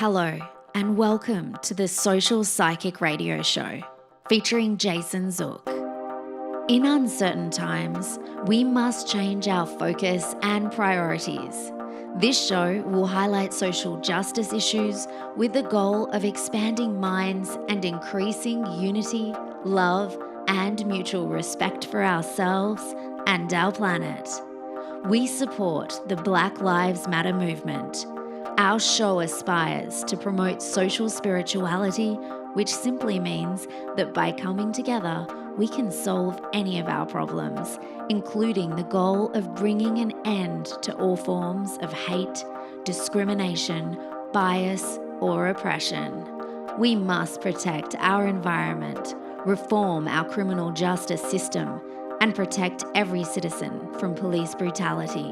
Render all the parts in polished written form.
Hello, and welcome to the Social Psychic Radio Show featuring Jason Zook. In uncertain times, we must change our focus and priorities. This show will highlight social justice issues with the goal of expanding minds and increasing unity, love, and mutual respect for ourselves and our planet. We support the Black Lives Matter movement. Our show aspires to promote social spirituality, which simply means that by coming together, we can solve any of our problems, including the goal of bringing an end to all forms of hate, discrimination, bias, or oppression. We must protect our environment, reform our criminal justice system, and protect every citizen from police brutality.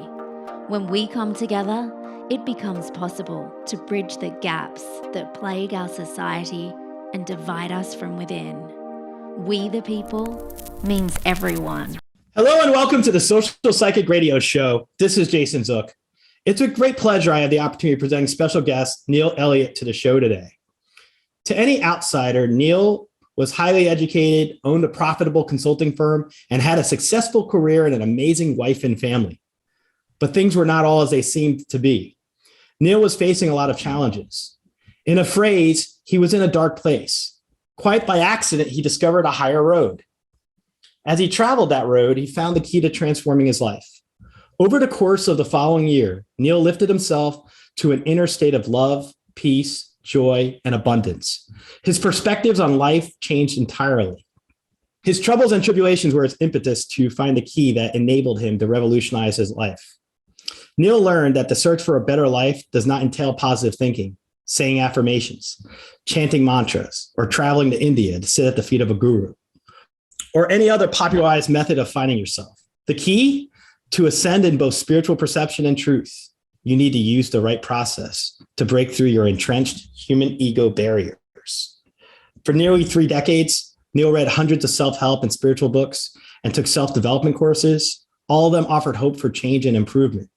When we come together, it becomes possible to bridge the gaps that plague our society and divide us from within. We the people means everyone. Hello and welcome to the Social Psychic Radio Show. This is Jason Zook. It's a great pleasure I have the opportunity of presenting special guest Neil Elliott to the show today. To any outsider, Neil was highly educated, owned a profitable consulting firm, and had a successful career and an amazing wife and family. But things were not all as they seemed to be. Neil was facing a lot of challenges. In a phrase, he was in a dark place. Quite by accident, he discovered a higher road. As he traveled that road, he found the key to transforming his life. Over the course of the following year, Neil lifted himself to an inner state of love, peace, joy, and abundance. His perspectives on life changed entirely. His troubles and tribulations were his impetus to find the key that enabled him to revolutionize his life. Neil learned that the search for a better life does not entail positive thinking, saying affirmations, chanting mantras, or traveling to India to sit at the feet of a guru, or any other popularized method of finding yourself. The key to ascend in both spiritual perception and truth, you need to use the right process to break through your entrenched human ego barriers. For nearly 3 decades, Neil read hundreds of self-help and spiritual books and took self-development courses. All of them offered hope for change and improvement,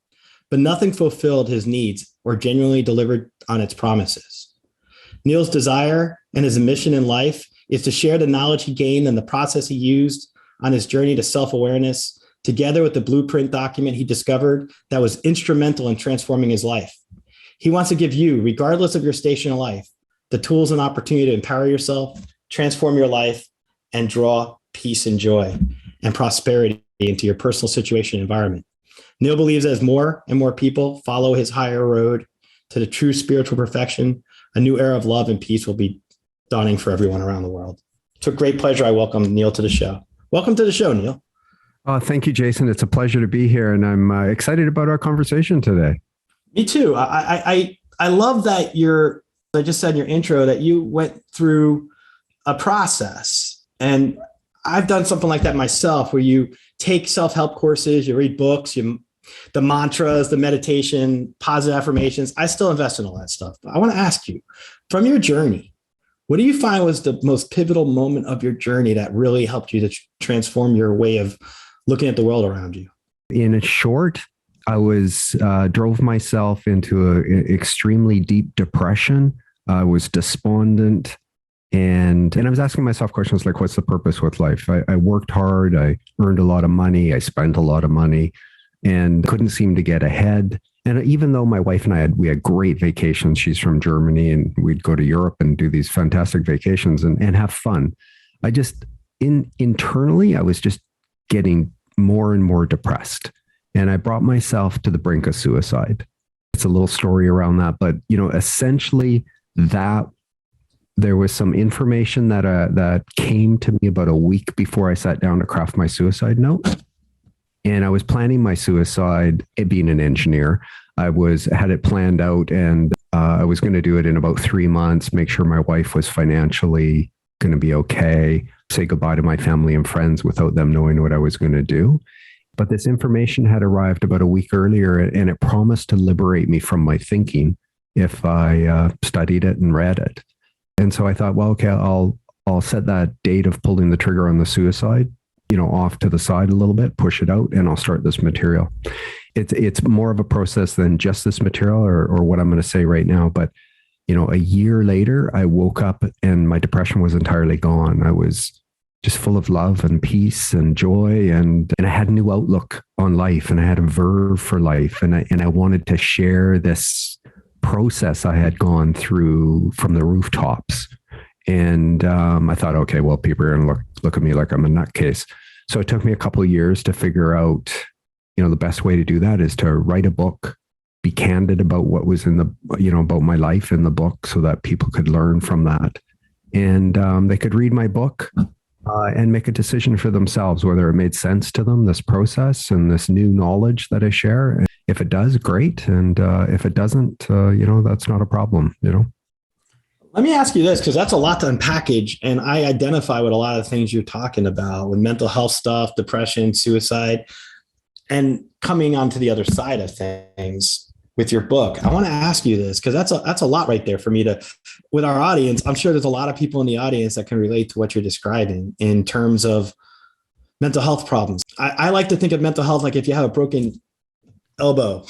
but nothing fulfilled his needs or genuinely delivered on its promises. Neil's desire and his mission in life is to share the knowledge he gained and the process he used on his journey to self-awareness, together with the blueprint document he discovered that was instrumental in transforming his life. He wants to give you, regardless of your station in life, the tools and opportunity to empower yourself, transform your life, and draw peace and joy and prosperity into your personal situation and environment. Neil believes as more and more people follow his higher road to the true spiritual perfection, a new era of love and peace will be dawning for everyone around the world. It's a great pleasure. I welcome Neil to the show. Welcome to the show, Neil. Thank you, Jason. It's a pleasure to be here, and I'm excited about our conversation today. Me too. I love that I just said in your intro that you went through a process, and I've done something like that myself, where you take self-help courses, you read books, the mantras, the meditation, positive affirmations. I still invest in all that stuff. But I want to ask you, from your journey, what do you find was the most pivotal moment of your journey that really helped you to transform your way of looking at the world around you? In short, I drove myself into an extremely deep depression. I was despondent. And I was asking myself questions like, what's the purpose with life? I worked hard. I earned a lot of money. I spent a lot of money and couldn't seem to get ahead. And even though my wife and we had great vacations, she's from Germany, and we'd go to Europe and do these fantastic vacations and have fun. Internally, I was just getting more and more depressed. And I brought myself to the brink of suicide. It's a little story around that, but essentially there was some information that came to me about a week before I sat down to craft my suicide note. And I was planning my suicide, being an engineer. I had it planned out, and I was going to do it in about 3 months, make sure my wife was financially going to be okay, say goodbye to my family and friends without them knowing what I was going to do. But this information had arrived about a week earlier, and it promised to liberate me from my thinking if I studied it and read it. And so I thought, well, okay, I'll set that date of pulling the trigger on the suicide, off to the side a little bit, push it out, and I'll start this material. It's more of a process than just this material or what I'm going to say right now. But a year later, I woke up and my depression was entirely gone. I was just full of love and peace and joy. And I had a new outlook on life, and I had a verve for life. And I wanted to share this process I had gone through from the rooftops. And I thought, okay, well, people are going to look at me like I'm a nutcase. So it took me a couple of years to figure out, the best way to do that is to write a book, be candid about what was in the, about my life in the book, so that people could learn from that. And they could read my book and make a decision for themselves, whether it made sense to them, this process and this new knowledge that I share. And if it does, great. And if it doesn't, that's not a problem, Let me ask you this, because that's a lot to unpackage. And I identify with a lot of things you're talking about with mental health stuff, depression, suicide, and coming onto the other side of things with your book. I want to ask you this, because that's a lot right there for me to, with our audience. I'm sure there's a lot of people in the audience that can relate to what you're describing in terms of mental health problems. I like to think of mental health like if you have a broken elbow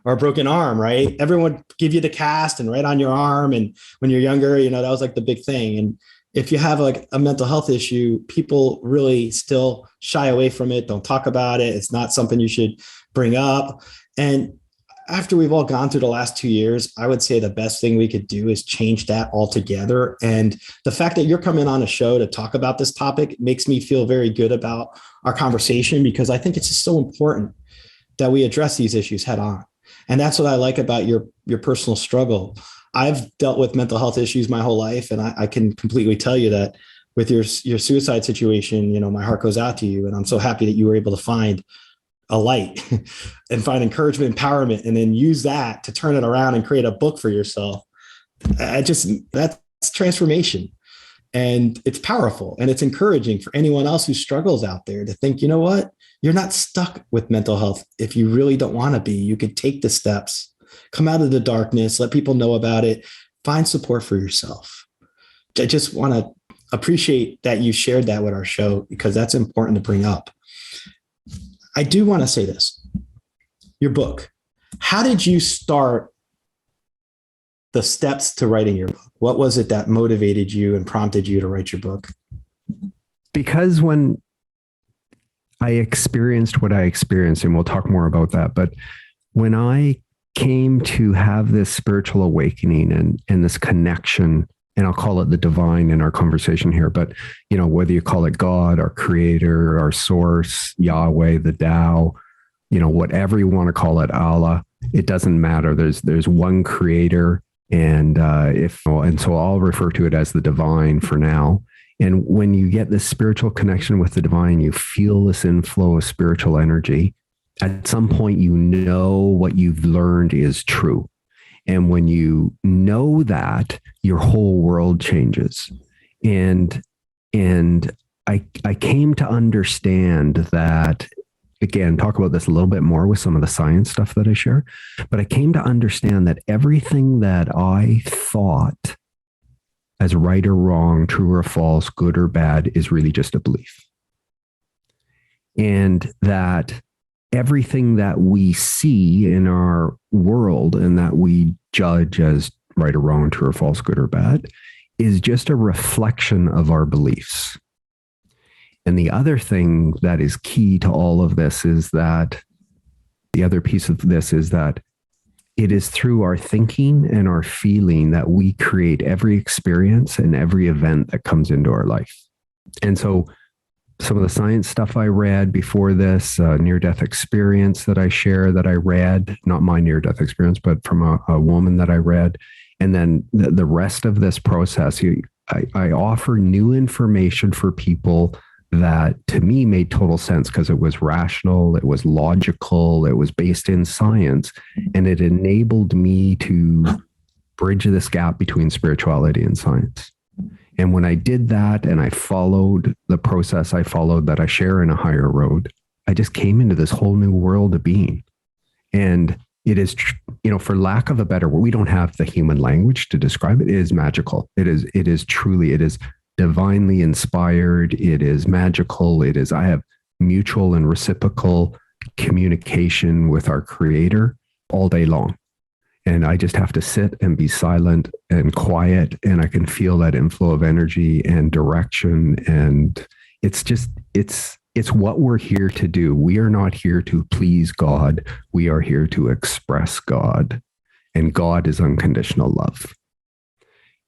or a broken arm, right? Everyone would give you the cast and write on your arm. And when you're younger, that was like the big thing. And if you have like a mental health issue, people really still shy away from it. Don't talk about it. It's not something you should bring up. And after we've all gone through the last 2 years, I would say the best thing we could do is change that altogether. And the fact that you're coming on a show to talk about this topic makes me feel very good about our conversation, because I think it's just so important that we address these issues head on. And that's what I like about your personal struggle. I've dealt with mental health issues my whole life, and I can completely tell you that with your suicide situation, my heart goes out to you. And I'm so happy that you were able to find a light and find encouragement, empowerment, and then use that to turn it around and create a book for yourself. That's transformation. And it's powerful, and it's encouraging for anyone else who struggles out there to think, you know what? You're not stuck with mental health. If you really don't want to be, you could take the steps, come out of the darkness, let people know about it, find support for yourself. I just want to appreciate that you shared that with our show, because that's important to bring up. I do want to say this, your book, how did you start the steps to writing your book? What was it that motivated you and prompted you to write your book? Because when I experienced what I experienced, and we'll talk more about that, but when I came to have this spiritual awakening and this connection, and I'll call it the divine in our conversation here, but whether you call it God, our creator, our source, Yahweh, the Tao, whatever you want to call it, Allah, it doesn't matter. There's one creator, and so I'll refer to it as the divine for now. And when you get this spiritual connection with the divine, you feel this inflow of spiritual energy. At some point, what you've learned is true. And when you know that, your whole world changes. And I came to understand that, again, talk about this a little bit more with some of the science stuff that I share, but I came to understand that everything that I thought as right or wrong, true or false, good or bad, is really just a belief. And that everything that we see in our world and that we judge as right or wrong, true or false, good or bad, is just a reflection of our beliefs. And the other thing that is key to all of this is that the other piece of this is that it is through our thinking and our feeling that we create every experience and every event that comes into our life. And so some of the science stuff I read before this, near-death experience that I share that I read, not my near-death experience, but from a woman that I read. And then the rest of this process, I offer new information for people that to me made total sense, because it was rational, it was logical, it was based in science, and it enabled me to bridge this gap between spirituality and science. And when I did that and I followed the process I followed that I share in A Higher Road, I just came into this whole new world of being. And it is, for lack of a better word, we don't have the human language to describe it. It is magical. It is truly divinely inspired. It is magical. I have mutual and reciprocal communication with our creator all day long. And I just have to sit and be silent and quiet. And I can feel that inflow of energy and direction. And it's what we're here to do. We are not here to please God. We are here to express God. And God is unconditional love.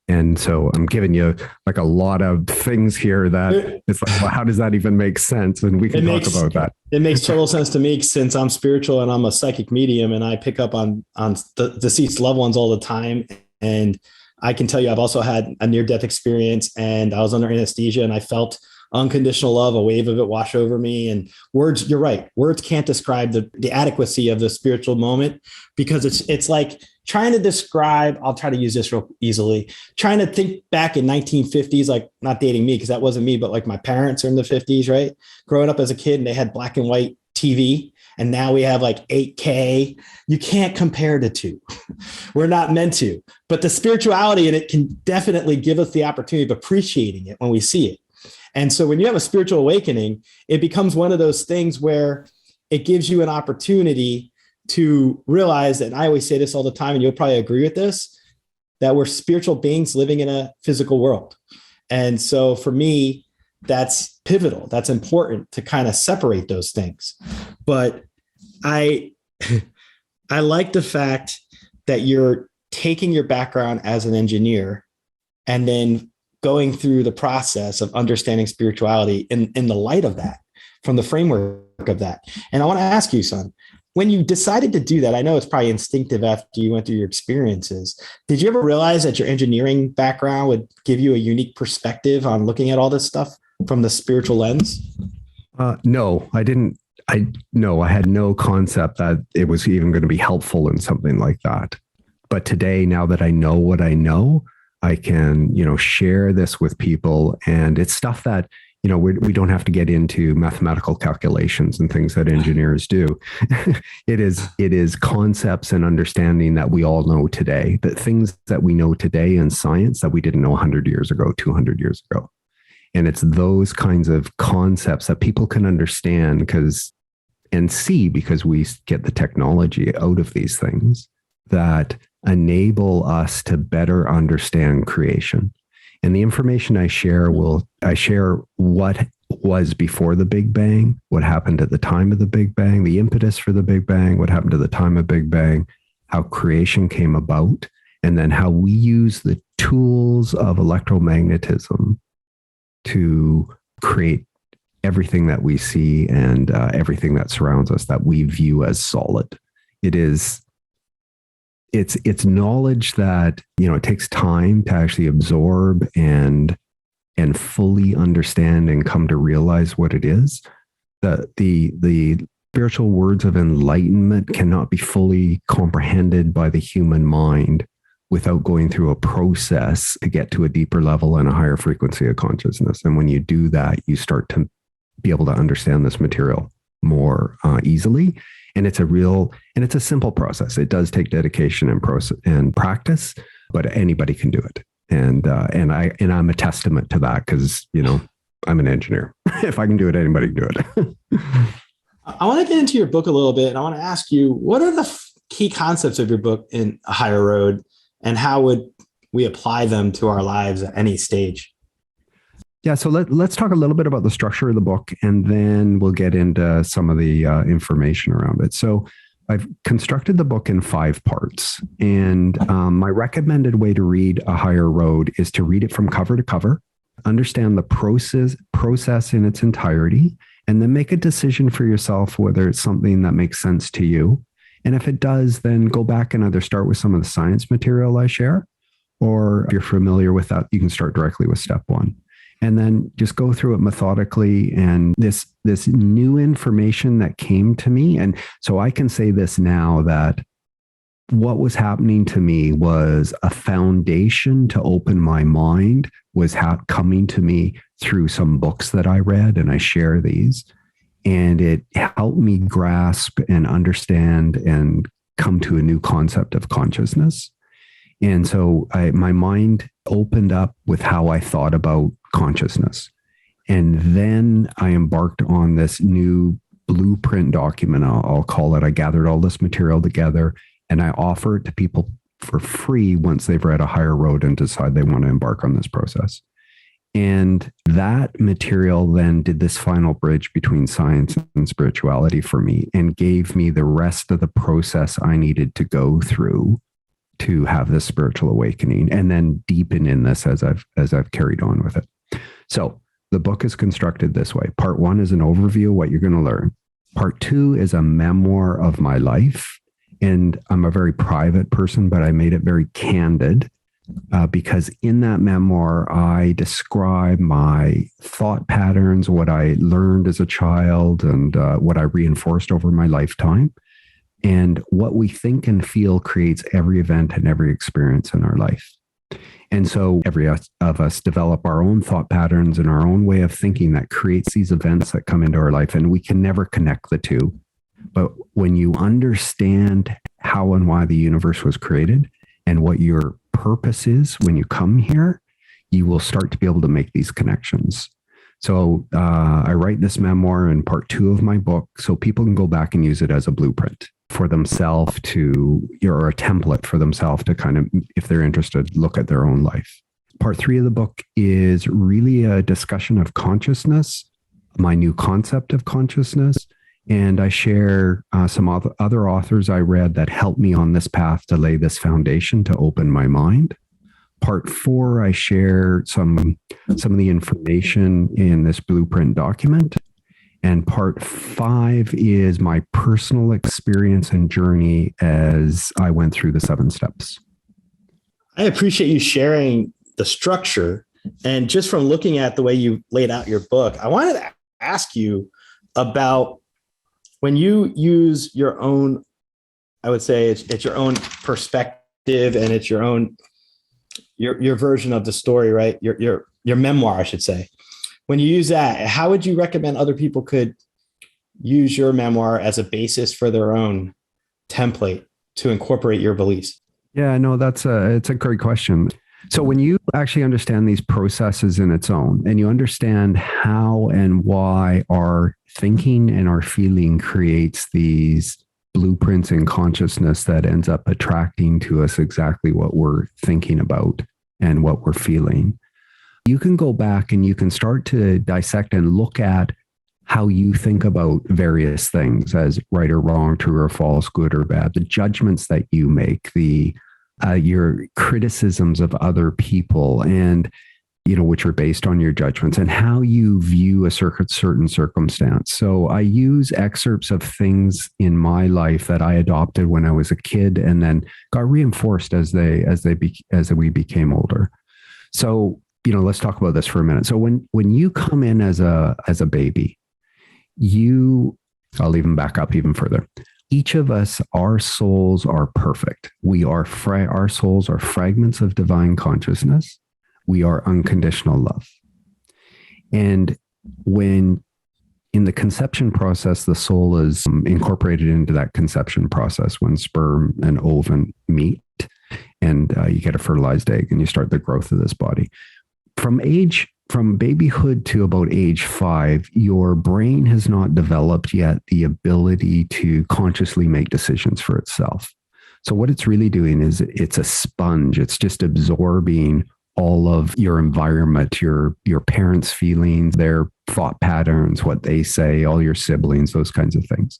And so I'm giving you like a lot of things here that it's like, well, how does that even make sense? And we can talk about that. It makes total sense to me, since I'm spiritual and I'm a psychic medium, and I pick up on the deceased loved ones all the time. And I can tell you, I've also had a near-death experience, and I was under anesthesia, and I felt unconditional love, a wave of it wash over me. And words, you're right, words can't describe the adequacy of the spiritual moment, because it's like trying to describe, I'll try to use this real easily, trying to think back in 1950s, like, not dating me because that wasn't me, but like my parents are in the 50s, right? Growing up as a kid, and they had black and white TV, and now we have like 8K. You can't compare the two. We're not meant to, but the spirituality in it can definitely give us the opportunity of appreciating it when we see it. And so when you have a spiritual awakening, it becomes one of those things where it gives you an opportunity to realize that, and I always say this all the time, and you'll probably agree with this, that we're spiritual beings living in a physical world. And so for me, that's pivotal. That's important to kind of separate those things. But I like the fact that you're taking your background as an engineer and then going through the process of understanding spirituality in the light of that, from the framework of that. And I want to ask you, son, when you decided to do that, I know it's probably instinctive after you went through your experiences. Did you ever realize that your engineering background would give you a unique perspective on looking at all this stuff from the spiritual lens? No, I didn't. I had no concept that it was even going to be helpful in something like that. But today, now that I know what I know, I can, share this with people. And it's stuff that, we don't have to get into mathematical calculations and things that engineers do. It is concepts and understanding that we all know today, that things that we know today in science that we didn't know 100 years ago, 200 years ago. And it's those kinds of concepts that people can understand and see, because we get the technology out of these things that enable us to better understand creation. And the information I share what was before the Big Bang, what happened at the time of the Big Bang, the impetus for the Big Bang, what happened at the time of Big Bang, how creation came about, and then how we use the tools of electromagnetism to create everything that we see and everything that surrounds us that we view as solid. It's knowledge that, it takes time to actually absorb and fully understand and come to realize what it is. The spiritual words of enlightenment cannot be fully comprehended by the human mind without going through a process to get to a deeper level and a higher frequency of consciousness. And when you do that, you start to be able to understand this material more easily. And it's a simple process. It does take dedication and practice, but anybody can do it. And I'm a testament to that, because, I'm an engineer. If I can do it, anybody can do it. I want to get into your book a little bit, and I want to ask you, what are the key concepts of your book in A Higher Road, and how would we apply them to our lives at any stage? Yeah, so let's talk a little bit about the structure of the book, and then we'll get into some of the information around it. So I've constructed the book in 5 parts, and my recommended way to read A Higher Road is to read it from cover to cover, understand the process in its entirety, and then make a decision for yourself whether it's something that makes sense to you. And if it does, then go back and either start with some of the science material I share, or if you're familiar with that, you can start directly with step 1. And then just go through it methodically. And this new information that came to me. And so I can say this now, that what was happening to me was a foundation to open my mind, was coming to me through some books that I read, and I share these. And it helped me grasp and understand and come to a new concept of consciousness. And so my mind opened up with how I thought about consciousness. And then I embarked on this new blueprint document, I'll call it. I gathered all this material together And I offer it to people for free once they've read A Higher Road and decide they want to embark on this process. And that material then did this final bridge between science and spirituality for me and gave me the rest of the process I needed to go through to have this spiritual awakening, and then deepen in this as I've carried on with it. So the book is constructed this way. Part 1 is an overview of what you're going to learn. Part 2 is a memoir of my life. And I'm a very private person, but I made it very candid because in that memoir, I describe my thought patterns, what I learned as a child, and what I reinforced over my lifetime. And what we think and feel creates every event and every experience in our life. And so every of us develop our own thought patterns and our own way of thinking that creates these events that come into our life. And we can never connect the two. But when you understand how and why the universe was created and what your purpose is when you come here, you will start to be able to make these connections. So I write this memoir in part 2 of my book so people can go back and use it as a blueprint for themselves or a template for themselves to kind of, if they're interested, look at their own life. Part 3 of the book is really a discussion of consciousness, my new concept of consciousness. And I share some other authors I read that helped me on this path to lay this foundation to open my mind. Part 4, I share some of the information in this blueprint document. And part 5 is my personal experience and journey as I went through the 7 steps. I appreciate you sharing the structure. And just from looking at the way you laid out your book, I wanted to ask you about when you use your own, I would say it's your own perspective and it's your own, your version of the story, right? Your memoir, I should say. When you use that, how would you recommend other people could use your memoir as a basis for their own template to incorporate your beliefs? Yeah, no, it's a great question. So when you actually understand these processes in its own, and you understand how and why our thinking and our feeling creates these blueprints in consciousness that ends up attracting to us exactly what we're thinking about and what we're feeling, you can go back and you can start to dissect and look at how you think about various things as right or wrong, true or false, good or bad, the judgments that you make, your criticisms of other people, and which are based on your judgments, and how you view a certain circumstance. So I use excerpts of things in my life that I adopted when I was a kid, and then got reinforced as we became older. So let's talk about this for a minute. So when you come in as a baby, I'll even back up even further. Each of us, our souls are perfect. Our souls are fragments of divine consciousness. We are unconditional love. And when in the conception process, the soul is incorporated into that conception process when sperm and ovum meet, and you get a fertilized egg and you start the growth of this body. From babyhood to about age 5, your brain has not developed yet the ability to consciously make decisions for itself. So what it's really doing is it's a sponge. It's just absorbing all of your environment, your parents' feelings, their thought patterns, what they say, all your siblings, those kinds of things.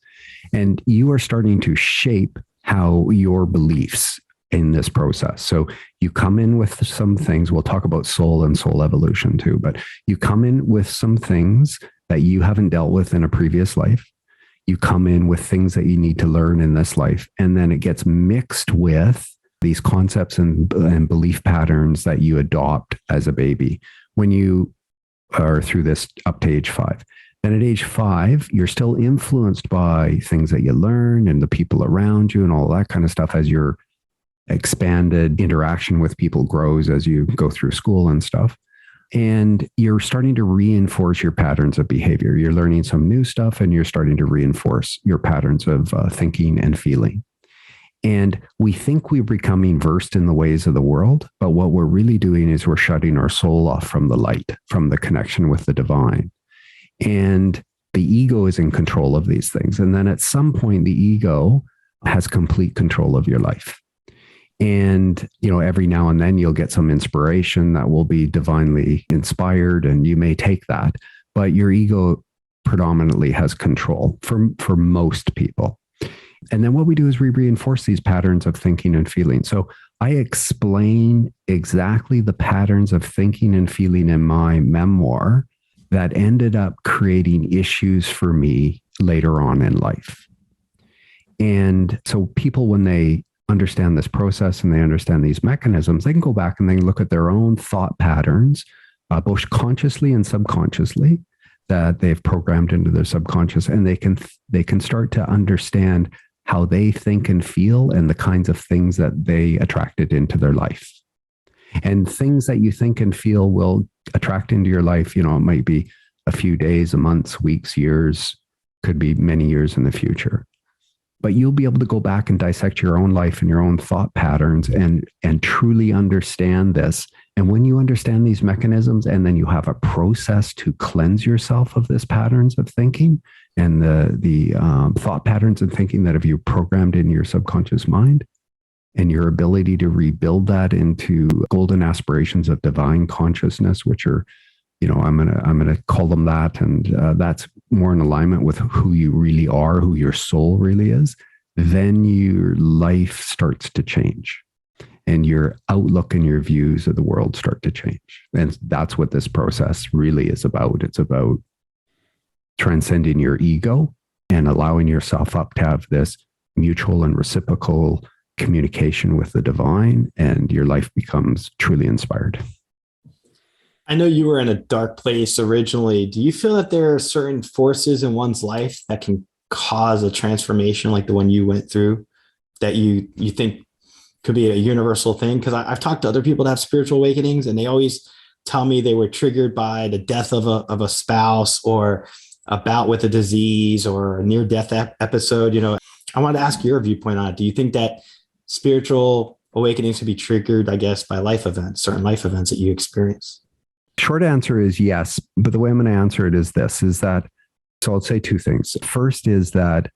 And you are starting to shape how your beliefs in this process. So you come in with some things, we'll talk about soul and soul evolution too, but you come in with some things that you haven't dealt with in a previous life. You come in with things that you need to learn in this life, and then it gets mixed with these concepts and belief patterns that you adopt as a baby when you are through this up to age 5. Then at age 5, you're still influenced by things that you learn and the people around you and all that kind of stuff as your expanded interaction with people grows as you go through school and stuff. And you're starting to reinforce your patterns of behavior. You're learning some new stuff and you're starting to reinforce your patterns of thinking and feeling. And we think we're becoming versed in the ways of the world, but what we're really doing is we're shutting our soul off from the light, from the connection with the divine. And the ego is in control of these things. And then at some point, the ego has complete control of your life. And, every now and then you'll get some inspiration that will be divinely inspired, and you may take that, but your ego predominantly has control for most people. And then what we do is we reinforce these patterns of thinking and feeling. So I explain exactly the patterns of thinking and feeling in my memoir that ended up creating issues for me later on in life. And so people, when they understand this process and they understand these mechanisms, they can go back and they can look at their own thought patterns, both consciously and subconsciously, that they've programmed into their subconscious, and they can start to understand how they think and feel and the kinds of things that they attracted into their life. And things that you think and feel will attract into your life, it might be a few days, months, weeks, years, could be many years in the future. But you'll be able to go back and dissect your own life and your own thought patterns and truly understand this. And when you understand these mechanisms, and then you have a process to cleanse yourself of this patterns of thinking and the thought patterns and thinking that have you programmed in your subconscious mind, and your ability to rebuild that into golden aspirations of divine consciousness, which are, I'm gonna call them that, and that's more in alignment with who you really are, who your soul really is. Then your life starts to change, and your outlook and your views of the world start to change. And that's what this process really is about. It's about transcending your ego and allowing yourself up to have this mutual and reciprocal communication with the divine, and your life becomes truly inspired. I know you were in a dark place originally. Do you feel that there are certain forces in one's life that can cause a transformation like the one you went through that you think could be a universal thing? Because I've talked to other people that have spiritual awakenings, and they always tell me they were triggered by the death of a spouse, or a bout with a disease, or a near-death episode. I wanted to ask your viewpoint on it. Do you think that spiritual awakenings can be triggered, I guess, by life events, certain life events that you experience? Short answer is yes, but the way I'm going to answer it is this, so I'll say two things. First is that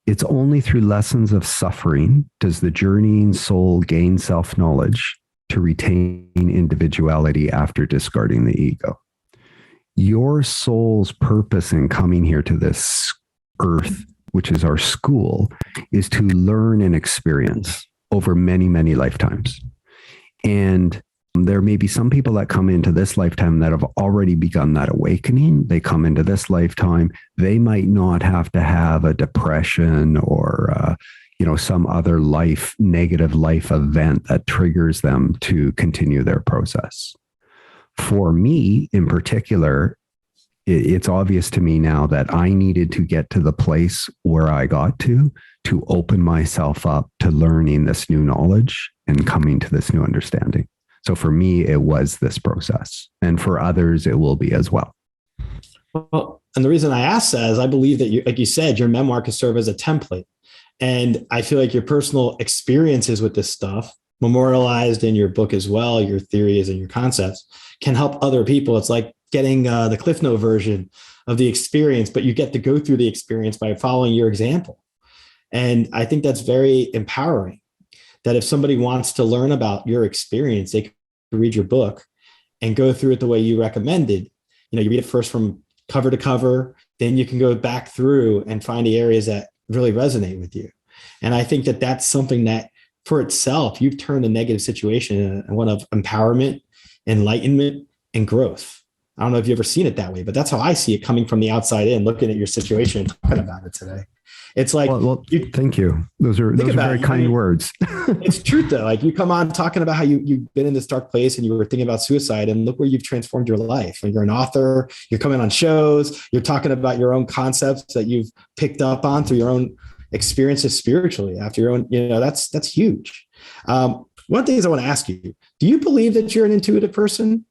it's only through lessons of suffering does the journeying soul gain self-knowledge to retain individuality after discarding the ego. Your soul's purpose in coming here to this earth, which is our school, is to learn and experience over many, many lifetimes. And there may be some people that come into this lifetime that have already begun that awakening. They come into this lifetime. They might not have to have a depression or, some other negative life event that triggers them to continue their process. For me in particular, it's obvious to me now that I needed to get to the place where I got to open myself up to learning this new knowledge and coming to this new understanding. So for me, it was this process, and for others, it will be as well. Well, and the reason I ask that is I believe that, like you said, your memoir could serve as a template. And I feel like your personal experiences with this stuff, memorialized in your book as well, your theories and your concepts, can help other people. It's like getting the Cliff Note version of the experience, but you get to go through the experience by following your example. And I think that's very empowering. That if somebody wants to learn about your experience, they can read your book and go through it the way you recommended. You read it first from cover to cover, then you can go back through and find the areas that really resonate with you. And I think that that's something that for itself, you've turned a negative situation into one of empowerment, enlightenment, and growth. I don't know if you've ever seen it that way, but that's how I see it coming from the outside in, looking at your situation and talking about it today. It's like, thank you. Those are very kind words. It's truth though. Like you come on talking about how you've been in this dark place and you were thinking about suicide, and look where you've transformed your life. And you're an author, you're coming on shows, you're talking about your own concepts that you've picked up on through your own experiences spiritually after your own, that's huge. One of the things I want to ask you, do you believe that you're an intuitive person?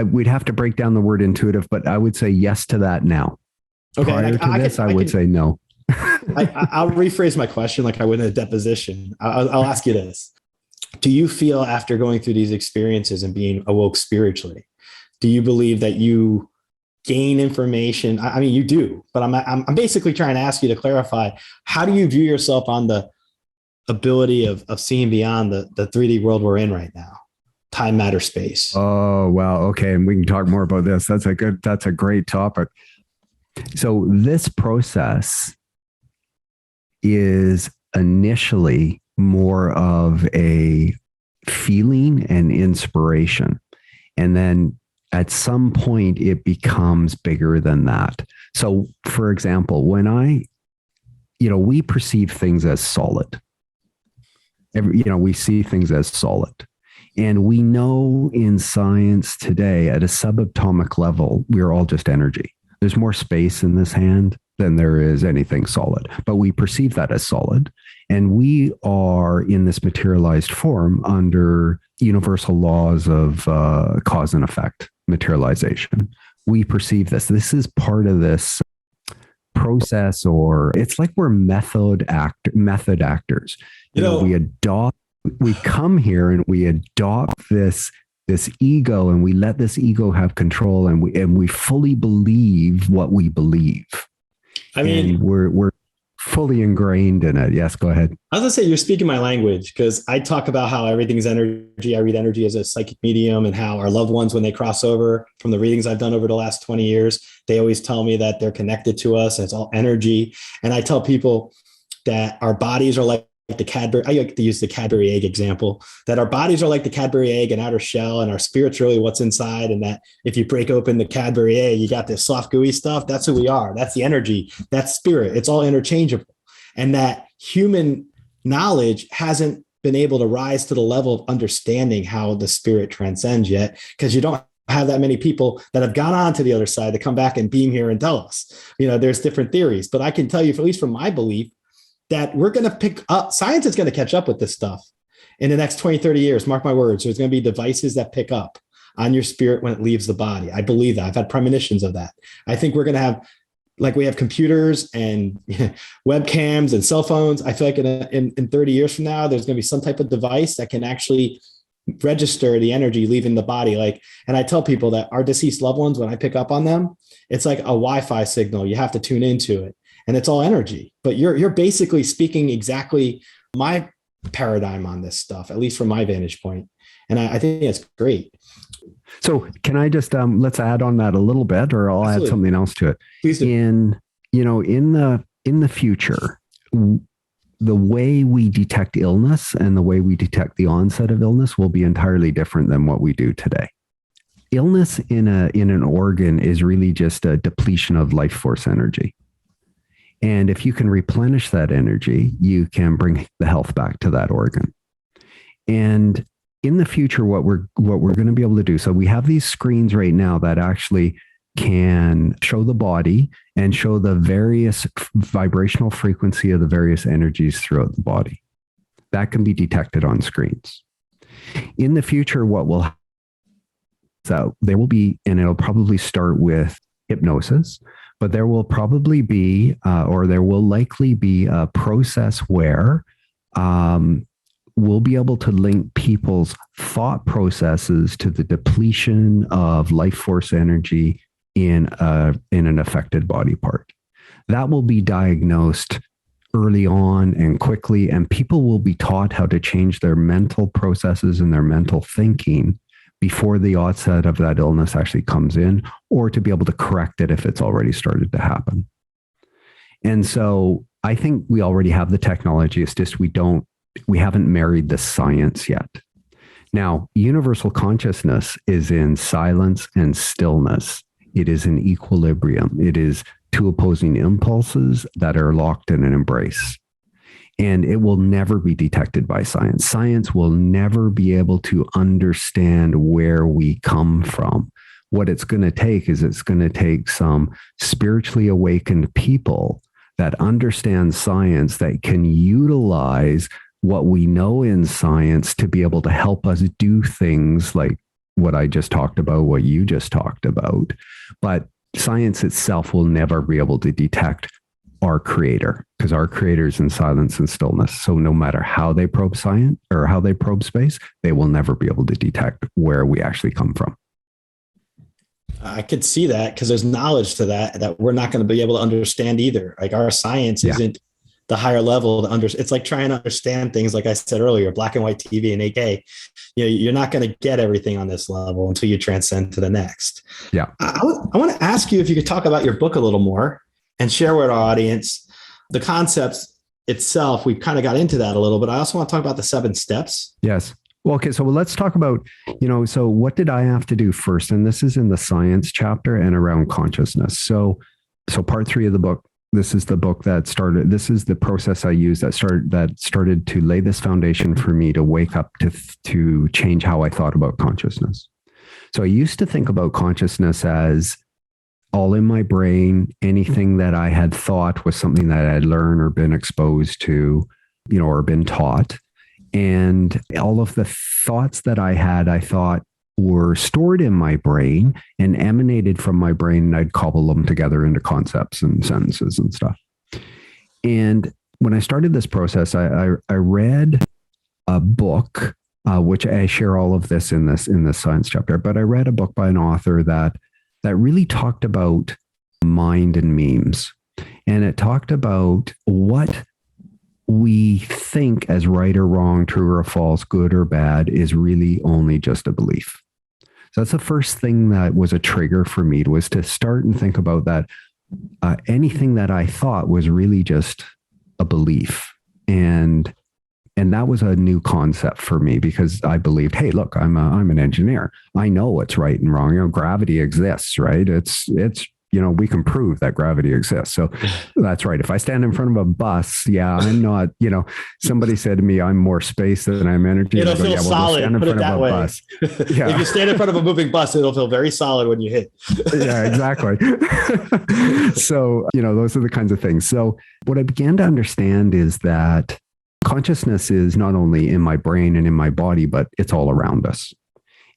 We'd have to break down the word intuitive, but I would say yes to that now. Okay. Prior to this, I would say no. I'll rephrase my question like I would in a deposition. I'll ask you this. Do you feel after going through these experiences and being awoke spiritually, do you believe that you gain information? I mean, you do, but I'm basically trying to ask you to clarify, how do you view yourself on the ability of seeing beyond the 3D world we're in right now? Time, matter, space. Oh, wow. Okay. And we can talk more about this. That's a great topic. So this process is initially more of a feeling and inspiration. And then at some point it becomes bigger than that. So for example, when we perceive things as solid. We see things as solid. And we know in science today at a subatomic level, we're all just energy. There's more space in this hand than there is anything solid, but we perceive that as solid. And we are in this materialized form under universal laws of cause and effect, materialization. We perceive this. This is part of this process, or it's like we're method actors. We come here and we adopt this ego, and we let this ego have control, and we fully believe what we believe. I mean, and we're fully ingrained in it. Yes, go ahead. I was gonna say, you're speaking my language, because I talk about how everything's energy. I read energy as a psychic medium, and how our loved ones, when they cross over, from the readings I've done over the last 20 years, they always tell me that they're connected to us. And it's all energy. And I tell people that our bodies are like the Cadbury. I like to use the Cadbury egg example, that our bodies are like the Cadbury egg and outer shell, and our spirit's really what's inside. And that if you break open the Cadbury egg, you got this soft, gooey stuff. That's who we are. That's the energy. That's spirit. It's all interchangeable. And that human knowledge hasn't been able to rise to the level of understanding how the spirit transcends yet, because you don't have that many people that have gone on to the other side to come back and beam here and tell us. There's different theories, but I can tell you, at least from my belief, that we're going to pick up, science is going to catch up with this stuff in the next 20, 30 years. Mark my words. There's going to be devices that pick up on your spirit when it leaves the body. I believe that. I've had premonitions of that. I think we're going to have, like we have computers and webcams and cell phones. I feel like in 30 years from now, there's going to be some type of device that can actually register the energy leaving the body. And I tell people that our deceased loved ones, when I pick up on them, it's like a Wi-Fi signal. You have to tune into it. And it's all energy, but you're basically speaking exactly my paradigm on this stuff, at least from my vantage point. And I think it's great. So can I just, let's add on that a little bit, or I'll Absolutely. Add something else to it. Please do. In the future, the way we detect illness and the way we detect the onset of illness will be entirely different than what we do today. Illness in an organ is really just a depletion of life force energy. And if you can replenish that energy, you can bring the health back to that organ. And in the future, what we're going to be able to do, so we have these screens right now that actually can show the body and show the various vibrational frequency of the various energies throughout the body. That can be detected on screens. In the future, what will happen, so there will be, and it'll probably start with hypnosis, but there will probably be, or there will likely be a process where we'll be able to link people's thought processes to the depletion of life force energy in an affected body part. That will be diagnosed early on and quickly, and people will be taught how to change their mental processes and their mental thinking before the onset of that illness actually comes in, or to be able to correct it if it's already started to happen. And so I think we already have the technology. It's just we haven't married the science yet. Now, universal consciousness is in silence and stillness. It is in equilibrium. It is two opposing impulses that are locked in an embrace. And it will never be detected by science. Science will never be able to understand where we come from. What it's going to take is it's going to take some spiritually awakened people that understand science, that can utilize what we know in science to be able to help us do things like what I just talked about, what you just talked about. But science itself will never be able to detect our creator, because our creator is in silence and stillness. So no matter how they probe science or how they probe space, they will never be able to detect where we actually come from. I could see that because there's knowledge to that we're not going to be able to understand either. Like our science isn't the higher level to it's like trying to understand things. Like I said earlier, black and white TV and 8K, you're not going to get everything on this level until you transcend to the next. Yeah. I want to ask you if you could talk about your book a little more and share with our audience the concepts itself. We've kind of got into that a little, but I also want to talk about the 7 steps. Yes. Well, okay. So let's talk about, so what did I have to do first? And this is in the science chapter and around consciousness. So part 3 of the book, this is the book that started, this is the process I used that started to lay this foundation for me to wake up to change how I thought about consciousness. So I used to think about consciousness as all in my brain. Anything that I had thought was something that I'd learned or been exposed to, or been taught. And all of the thoughts that I had, I thought were stored in my brain and emanated from my brain. And I'd cobble them together into concepts and sentences and stuff. And when I started this process, I read a book, which I share all of this in this science chapter, but I read a book by an author that really talked about mind and memes. And it talked about what we think as right or wrong, true or false, good or bad is really only just a belief. So that's the first thing that was a trigger for me, was to start and think about that. Anything that I thought was really just a belief. And that was a new concept for me, because I believed, hey, look, I'm an engineer. I know what's right and wrong. Gravity exists, right? It's we can prove that gravity exists. So that's right. If I stand in front of a bus, I'm not, somebody said to me, I'm more space than I'm energy. It'll feel solid. Put it that way. Yeah. If you stand in front of a moving bus, it'll feel very solid when you hit. Yeah, exactly. So, those are the kinds of things. So what I began to understand is that consciousness is not only in my brain and in my body, but it's all around us.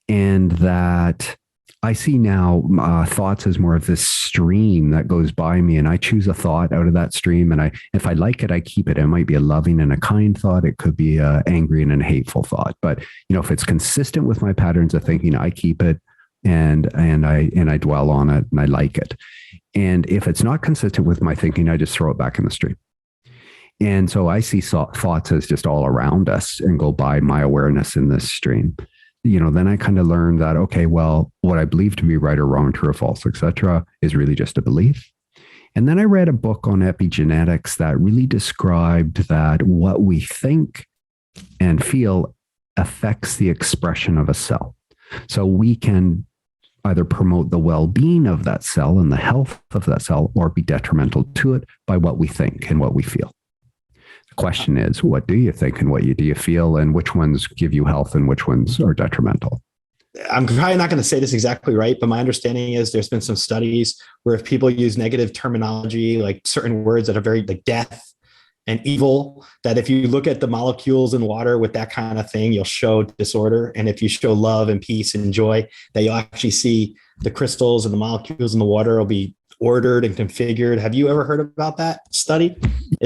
And that I see now thoughts as more of this stream that goes by me, and I choose a thought out of that stream. And if I like it, I keep it. It might be a loving and a kind thought. It could be a angry and a hateful thought. But if it's consistent with my patterns of thinking, I keep it and I dwell on it and I like it. And if it's not consistent with my thinking, I just throw it back in the stream. And so I see thoughts as just all around us and go by my awareness in this stream. Then I kind of learned that, okay, well, what I believe to be right or wrong, true or false, etc., is really just a belief. And then I read a book on epigenetics that really described that what we think and feel affects the expression of a cell. So we can either promote the well-being of that cell and the health of that cell, or be detrimental to it by what we think and what we feel. The question is, what do you think and what do you feel, and which ones give you health and which ones are detrimental? I'm probably not going to say this exactly right, but my understanding is there's been some studies where if people use negative terminology, like certain words that are very like death and evil, that if you look at the molecules in water with that kind of thing, you'll show disorder. And if you show love and peace and joy, that you'll actually see the crystals and the molecules in the water will be ordered and configured. Have you ever heard about that study?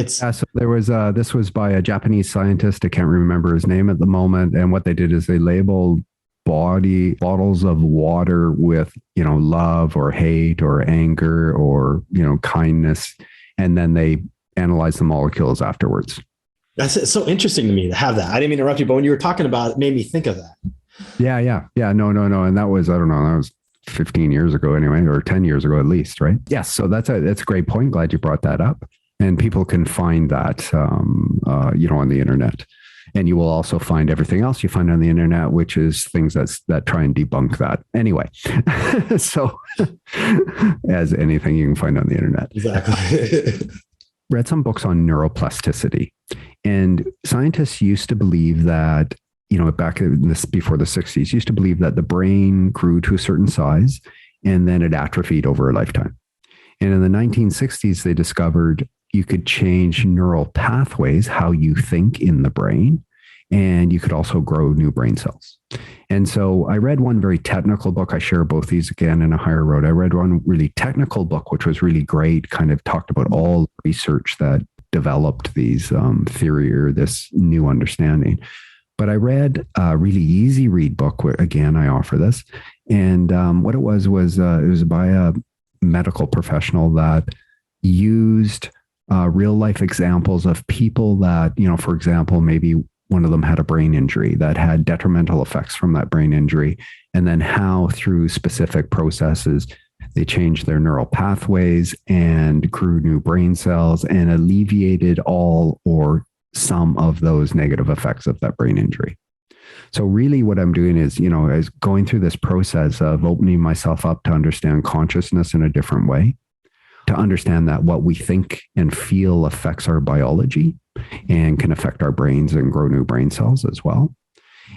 So there was this was by a Japanese scientist. I can't remember his name at the moment. And what they did is they labeled bottles of water with, love or hate or anger or, kindness. And then they analyzed the molecules afterwards. That's so interesting to me to have that. I didn't mean to interrupt you, but when you were talking about it, made me think of that. Yeah. No. And that was, I don't know, that was 15 years ago anyway, or 10 years ago at least, right? Yes. So that's a great point. Glad you brought that up. And people can find that, on the internet. And you will also find everything else you find on the internet, which is things that try and debunk that. Anyway, so as anything you can find on the internet. Exactly. Read some books on neuroplasticity. And scientists used to believe that, back in before the 60s, used to believe that the brain grew to a certain size and then it atrophied over a lifetime. And in the 1960s, they discovered you could change neural pathways, how you think in the brain, and you could also grow new brain cells. And so I read one very technical book. I share both these again in A Higher Road. I read one really technical book, which was really great, kind of talked about all the research that developed these theory or this new understanding. But I read a really easy read book where, again, I offer this. And what it was by a medical professional that used real life examples of people that, for example, maybe one of them had a brain injury that had detrimental effects from that brain injury, and then how through specific processes they changed their neural pathways and grew new brain cells and alleviated all or some of those negative effects of that brain injury. So really what I'm doing is, is going through this process of opening myself up to understand consciousness in a different way, to understand that what we think and feel affects our biology and can affect our brains and grow new brain cells as well.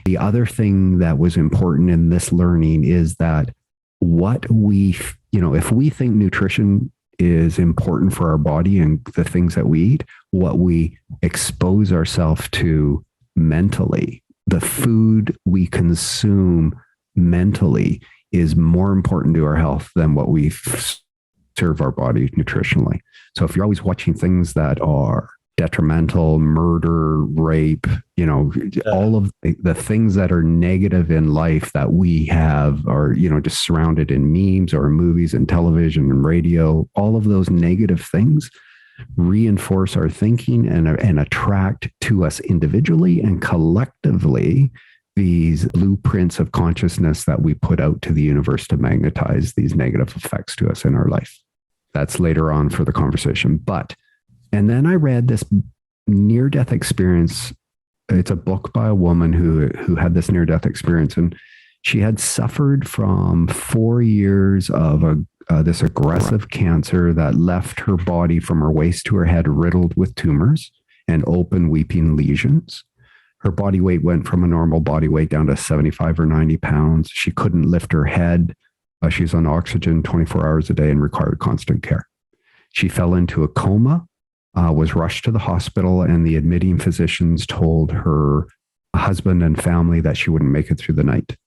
The other thing that was important in this learning is that what we, if we think nutrition is important for our body and the things that we eat, what we expose ourselves to mentally, the food we consume mentally is more important to our health than what we serve our body nutritionally. So if you're always watching things that are detrimental, murder, rape, all of the things that are negative in life that we have are, just surrounded in memes or movies and television and radio, all of those negative things reinforce our thinking and attract to us individually and collectively these blueprints of consciousness that we put out to the universe to magnetize these negative effects to us in our life. That's later on for the conversation. And then I read this near-death experience. It's a book by a woman who had this near-death experience, and she had suffered from 4 years of this aggressive cancer that left her body from her waist to her head riddled with tumors and open weeping lesions. Her body weight went from a normal body weight down to 75 or 90 pounds. She couldn't lift her head. She's on oxygen 24 hours a day and required constant care. She fell into a coma. Was rushed to the hospital, and the admitting physicians told her husband and family that she wouldn't make it through the night.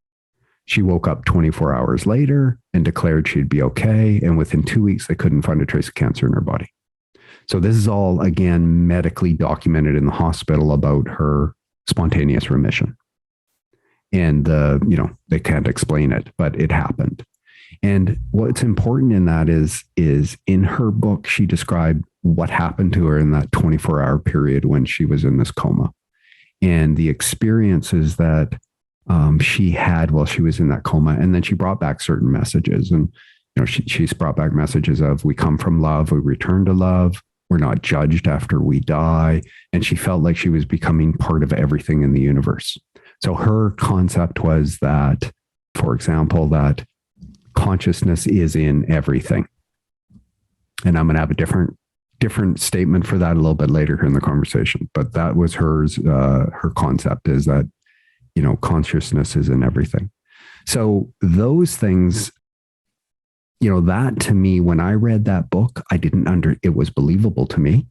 She woke up 24 hours later and declared she'd be okay. And within 2 weeks, they couldn't find a trace of cancer in her body. So this is all, again, medically documented in the hospital about her spontaneous remission. And, they can't explain it, but it happened. And what's important in that is in her book, she described what happened to her in that 24-hour period when she was in this coma and the experiences that she had while she was in that coma. And then she brought back certain messages. And, she's brought back messages of, we come from love, we return to love, we're not judged after we die. And she felt like she was becoming part of everything in the universe. So her concept was that, for example, that consciousness is in everything. And I'm going to have a different statement for that a little bit later here in the conversation. But that was her concept, is that, consciousness is in everything. So those things, that to me, when I read that book, it was believable to me.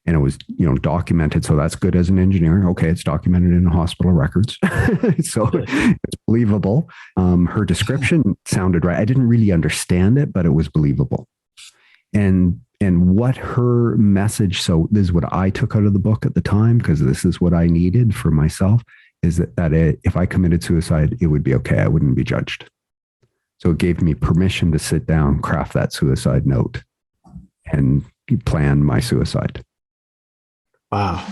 And it was, documented. So that's good as an engineer. Okay, it's documented in the hospital records. So it's believable. Her description sounded right. I didn't really understand it, but it was believable. And what her message, so this is what I took out of the book at the time, because this is what I needed for myself, is that if I committed suicide, it would be okay. I wouldn't be judged. So it gave me permission to sit down, craft that suicide note, and plan my suicide. Wow.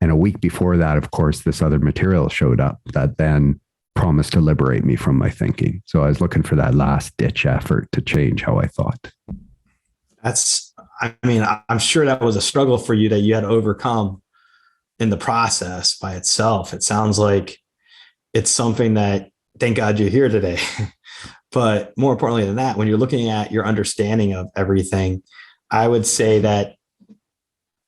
And a week before that, of course, this other material showed up that then promised to liberate me from my thinking. So I was looking for that last ditch effort to change how I thought. I'm sure that was a struggle for you that you had to overcome in the process by itself. It sounds like it's something that, thank God you're here today. But more importantly than that, when you're looking at your understanding of everything, I would say that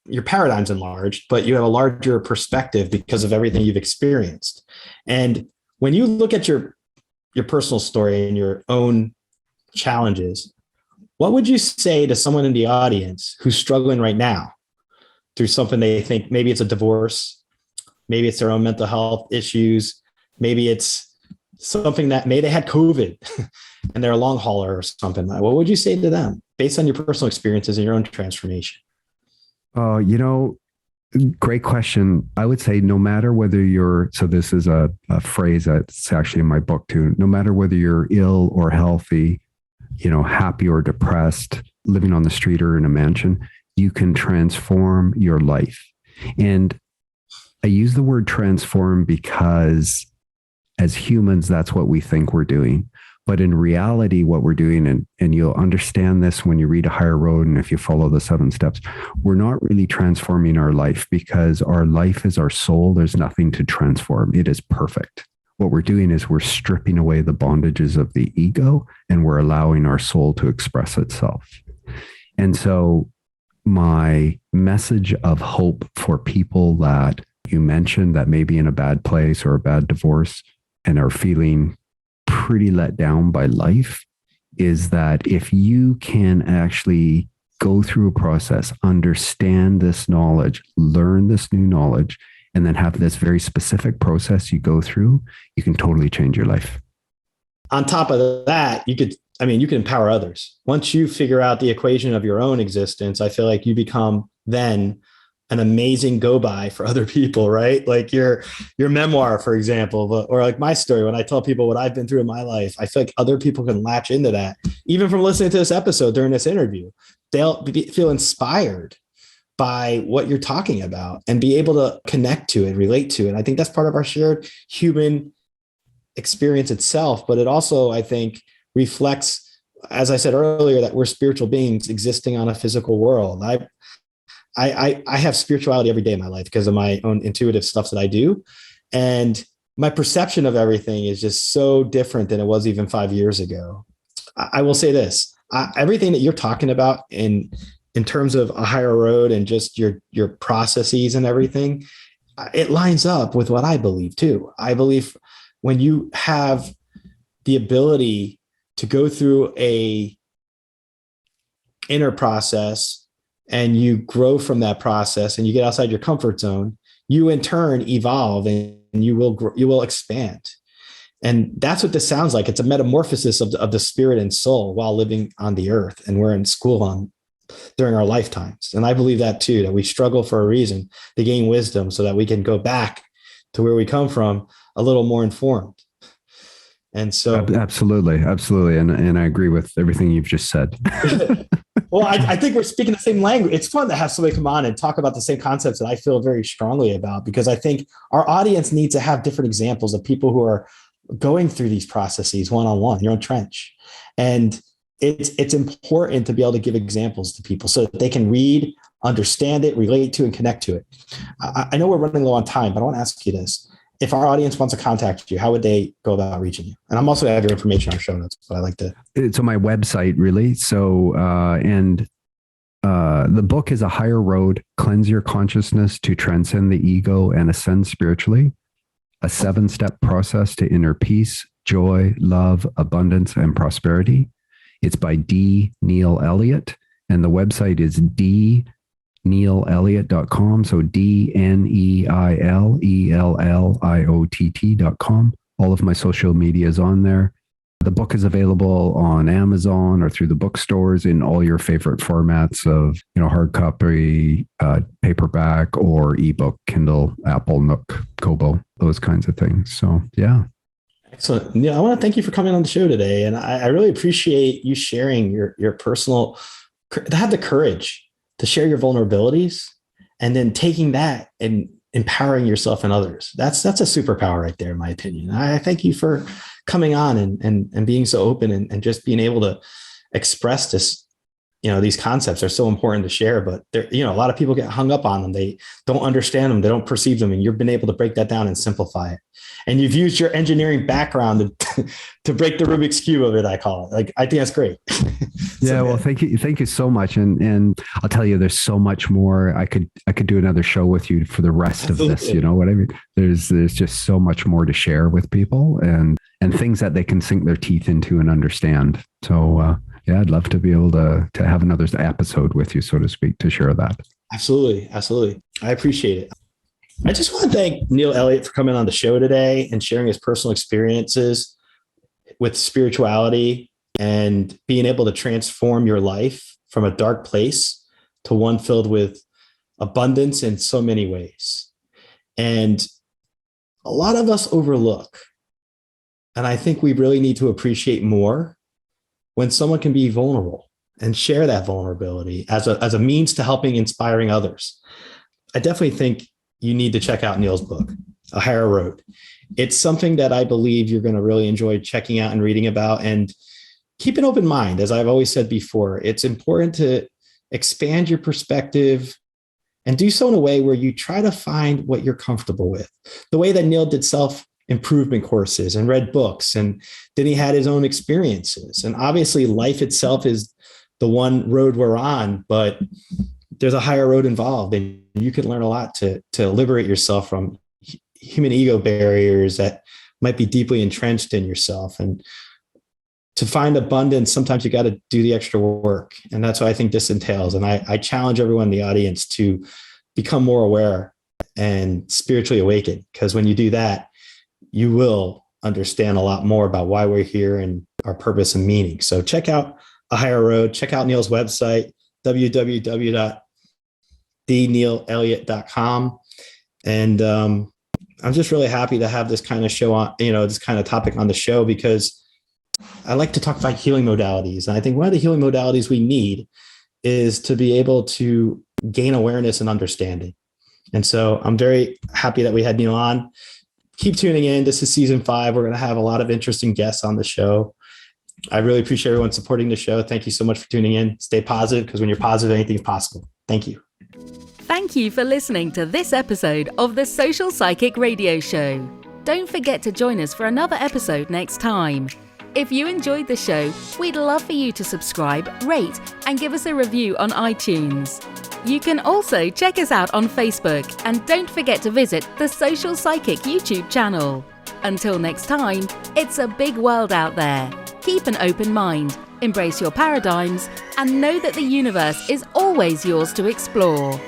your paradigm's enlarged, but you have a larger perspective because of everything you've experienced. And when you look at your personal story and your own challenges, what would you say to someone in the audience who's struggling right now through something they think, maybe it's a divorce, maybe it's their own mental health issues, maybe it's something that maybe they had COVID and they're a long hauler or something? What would you say to them based on your personal experiences and your own transformation? Great question. I would say no matter whether you're, so this is a phrase that's actually in my book too, no matter whether you're ill or healthy, happy or depressed, living on the street or in a mansion, you can transform your life. And I use the word transform because as humans, that's what we think we're doing. But in reality, what we're doing, and you'll understand this when you read A Higher Road and if you follow the 7 steps, we're not really transforming our life because our life is our soul. There's nothing to transform. It is perfect. What we're doing is we're stripping away the bondages of the ego and we're allowing our soul to express itself. And so my message of hope for people that you mentioned that may be in a bad place or a bad divorce and are feeling pretty let down by life is that if you can actually go through a process, understand this knowledge, learn this new knowledge, and then have this very specific process you go through, you can totally change your life. On top of that, you can empower others. Once you figure out the equation of your own existence, I feel like you become then an amazing go-by for other people, right? Like your memoir, for example, or like my story, when I tell people what I've been through in my life, I feel like other people can latch into that. Even from listening to this episode during this interview, they'll feel inspired by what you're talking about and be able to connect to it, relate to it. I think that's part of our shared human experience itself, but it also, I think, reflects, as I said earlier, that we're spiritual beings existing on a physical world. I have spirituality every day in my life because of my own intuitive stuff that I do. And my perception of everything is just so different than it was even 5 years ago. I will say this, everything that you're talking about in terms of A Higher Road and just your processes and everything, it lines up with what I believe too. I believe when you have the ability to go through a inner process and you grow from that process and you get outside your comfort zone, you in turn evolve and you will expand. And that's what this sounds like. It's a metamorphosis of the spirit and soul while living on the earth. And we're in school during our lifetimes. And I believe that too, that we struggle for a reason to gain wisdom so that we can go back to where we come from a little more informed. And so absolutely. And I agree with everything you've just said. Well, I think we're speaking the same language. It's fun to have somebody come on and talk about the same concepts that I feel very strongly about, because I think our audience needs to have different examples of people who are going through these processes one-on-one, your own trench. And it's important to be able to give examples to people so that they can read, understand it, relate to, and connect to it. I know we're running low on time, but I want to ask you this. If our audience wants to contact you, how would they go about reaching you? And I'm also going to have your information on our show notes, but I like to. It's on my website, really. So, the book is A Higher Road, Cleanse Your Consciousness to Transcend the Ego and Ascend Spiritually, a 7-step process to inner peace, joy, love, abundance, and prosperity. It's by D. Neil Elliott, and the website is dneilelliott.com. So DNEILELLIOTT.com. All of my social media is on there. The book is available on Amazon or through the bookstores in all your favorite formats of, hard copy, paperback, or ebook, Kindle, Apple, Nook, Kobo, those kinds of things. So, yeah. Excellent. Neil, I want to thank you for coming on the show today. And I really appreciate you sharing your personal, to have the courage to share your vulnerabilities and then taking that and empowering yourself and others. That's a superpower right there, in my opinion. I thank you for coming on and being so open and just being able to express this. These concepts are so important to share, but a lot of people get hung up on them. They don't understand them. They don't perceive them. And you've been able to break that down and simplify it. And you've used your engineering background to break the Rubik's Cube of it, I call it. Like, I think that's great. Yeah. Well, thank you. Thank you so much. And I'll tell you, there's so much more. I could do another show with you for the rest of this. You know what I mean? There's just so much more to share with people and things that they can sink their teeth into and understand. So, yeah, I'd love to be able to have another episode with you, so to speak, to share that. Absolutely. I appreciate it. I just want to thank Neil Elliott for coming on the show today and sharing his personal experiences with spirituality and being able to transform your life from a dark place to one filled with abundance in so many ways. And a lot of us overlook. And I think we really need to appreciate more when someone can be vulnerable and share that vulnerability as a means to helping inspiring others. I definitely think you need to check out Neil's book, A Higher Road. It's something that I believe you're going to really enjoy checking out and reading about. And keep an open mind. As I've always said before, it's important to expand your perspective and do so in a way where you try to find what you're comfortable with. The way that Neil did self-improvement courses and read books, and then he had his own experiences. And obviously life itself is the one road we're on, but there's a higher road involved, and you can learn a lot to liberate yourself from human ego barriers that might be deeply entrenched in yourself. And to find abundance, sometimes you got to do the extra work. And that's what I think this entails. And I challenge everyone in the audience to become more aware and spiritually awakened, because when you do that, you will understand a lot more about why we're here and our purpose and meaning. So check out A Higher Road. Check out Neil's website, www.theneilelliott.com. And I'm just really happy to have this kind of show on, this kind of topic on the show, because I like to talk about healing modalities. And I think one of the healing modalities we need is to be able to gain awareness and understanding. And so I'm very happy that we had Neil on. Keep tuning in. This is season 5. We're going to have a lot of interesting guests on the show. I really appreciate everyone supporting the show. Thank you so much for tuning in. Stay positive, because when you're positive, anything's possible. Thank you. Thank you for listening to this episode of the Social Psychic Radio Show. Don't forget to join us for another episode next time. If you enjoyed the show, we'd love for you to subscribe, rate, and give us a review on iTunes. You can also check us out on Facebook, and don't forget to visit the Social Psychic YouTube channel. Until next time, it's a big world out there. Keep an open mind, embrace your paradigms, and know that the universe is always yours to explore.